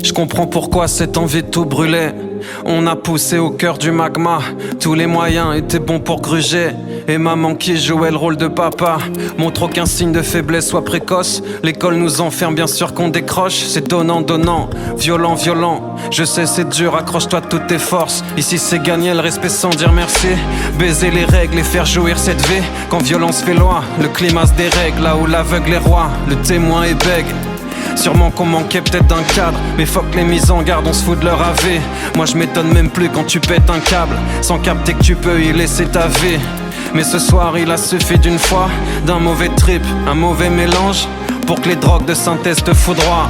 Je comprends pourquoi cette envie de tout brûler. On a poussé au cœur du magma. Tous les moyens étaient bons pour gruger. Et maman qui jouait le rôle de papa montre aucun signe de faiblesse soit précoce. L'école nous enferme, bien sûr qu'on décroche. C'est donnant, donnant, violent, violent. Je sais c'est dur, accroche-toi de toutes tes forces. Ici c'est gagner le respect sans dire merci. Baiser les règles et faire jouir cette vie. Quand violence fait loi, le climat se dérègle. Là où l'aveugle est roi, le témoin est bègue. Sûrement qu'on manquait peut-être d'un cadre. Mais fuck les mises en garde, on se fout de leur AV. Moi je m'étonne même plus quand tu pètes un câble sans capter que tu peux y laisser ta vie. Mais ce soir il a suffi d'une fois, d'un mauvais trip, un mauvais mélange, pour que les drogues de synthèse te foudroient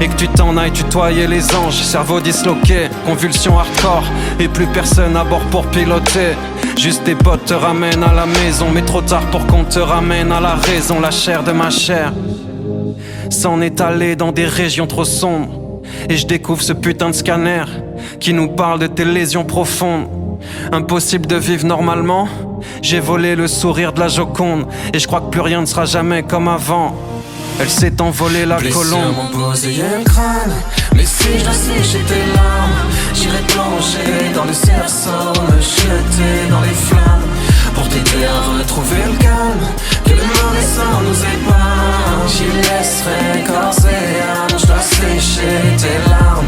et que tu t'en ailles tutoyer les anges. Cerveau disloqué, convulsion hardcore, et plus personne à bord pour piloter. Juste tes potes te ramènent à la maison, mais trop tard pour qu'on te ramène à la raison. La chair de ma chair s'en est allée dans des régions trop sombres. Et je découvre ce putain de scanner qui nous parle de tes lésions profondes. Impossible de vivre normalement. J'ai volé le sourire de la Joconde, et je crois que plus rien ne sera jamais comme avant. Elle s'est envolée la colombe. Mon posé un crâne, mais si je dois sécher tes larmes, j'irai plonger dans le cerceau, me jeter dans les flammes, pour t'aider à retrouver le calme, que le mauvais sang nous épargne. J'y laisserai corps et âme, je dois sécher tes larmes.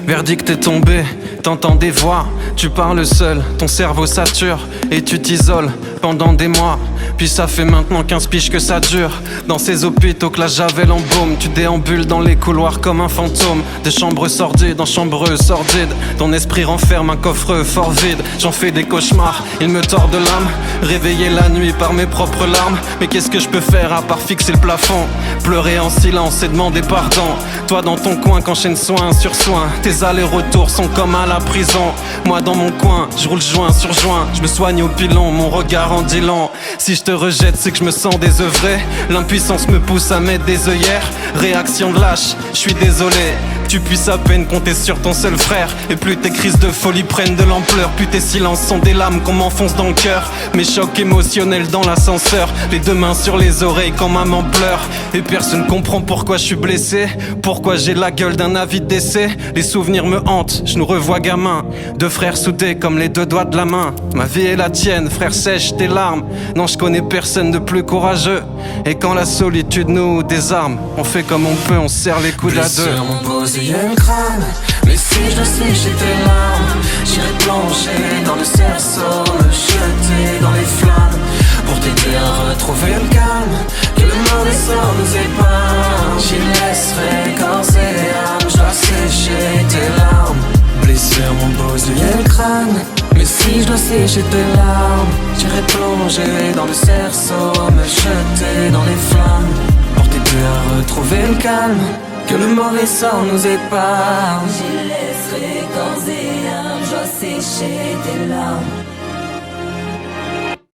Verdict est tombé, t'entends des voix, tu parles seul, ton cerveau sature et tu t'isoles pendant des mois. Puis ça fait maintenant 15 piges que ça dure. Dans ces hôpitaux que la javel embaume, tu déambules dans les couloirs comme un fantôme. Des chambres sordides en chambres sordides. Ton esprit renferme un coffre fort vide. J'en fais des cauchemars, il me tord de l'âme. Réveillé la nuit par mes propres larmes. Mais qu'est-ce que je peux faire à part fixer le plafond? Pleurer en silence et demander pardon. Toi dans ton coin qu'enchaîne soin sur soin. Tes allers-retours sont comme à la prison. Moi dans mon coin, je roule joint sur joint. Je me soigne au pilon, mon regard en dit long. Si je te rejette, c'est que je me sens désœuvré. L'impuissance me pousse à mettre des œillères. Réaction de lâche, je suis désolé. Tu puisses à peine compter sur ton seul frère. Et plus tes crises de folie prennent de l'ampleur, plus tes silences sont des lames qu'on m'enfonce dans le cœur. Mes chocs émotionnels dans l'ascenseur, les deux mains sur les oreilles quand maman pleure. Et personne comprend pourquoi je suis blessé, pourquoi j'ai la gueule d'un avis de décès. Les souvenirs me hantent, je nous revois gamin. Deux frères soudés comme les deux doigts de la main. Ma vie est la tienne, frère, sèche tes larmes. Non, je connais personne de plus courageux. Et quand la solitude nous désarme, on fait comme on peut, on serre les coudes à deux. Un crâne, mais si je dois sécher tes larmes, j'irai plonger dans le cerceau, me jeter dans les flammes, pour t'aider à retrouver le calme, que le mauvais sort nous épargne. J'y laisserai corps et âme, je dois sécher tes larmes. Blessure mon beau un crâne, mais si je dois sécher tes larmes, j'irai plonger dans le cerceau, me jeter dans les flammes, pour t'aider à retrouver le calme, que le mauvais sort nous épargne. J'y laisserai corps et âme, je dois sécher tes larmes.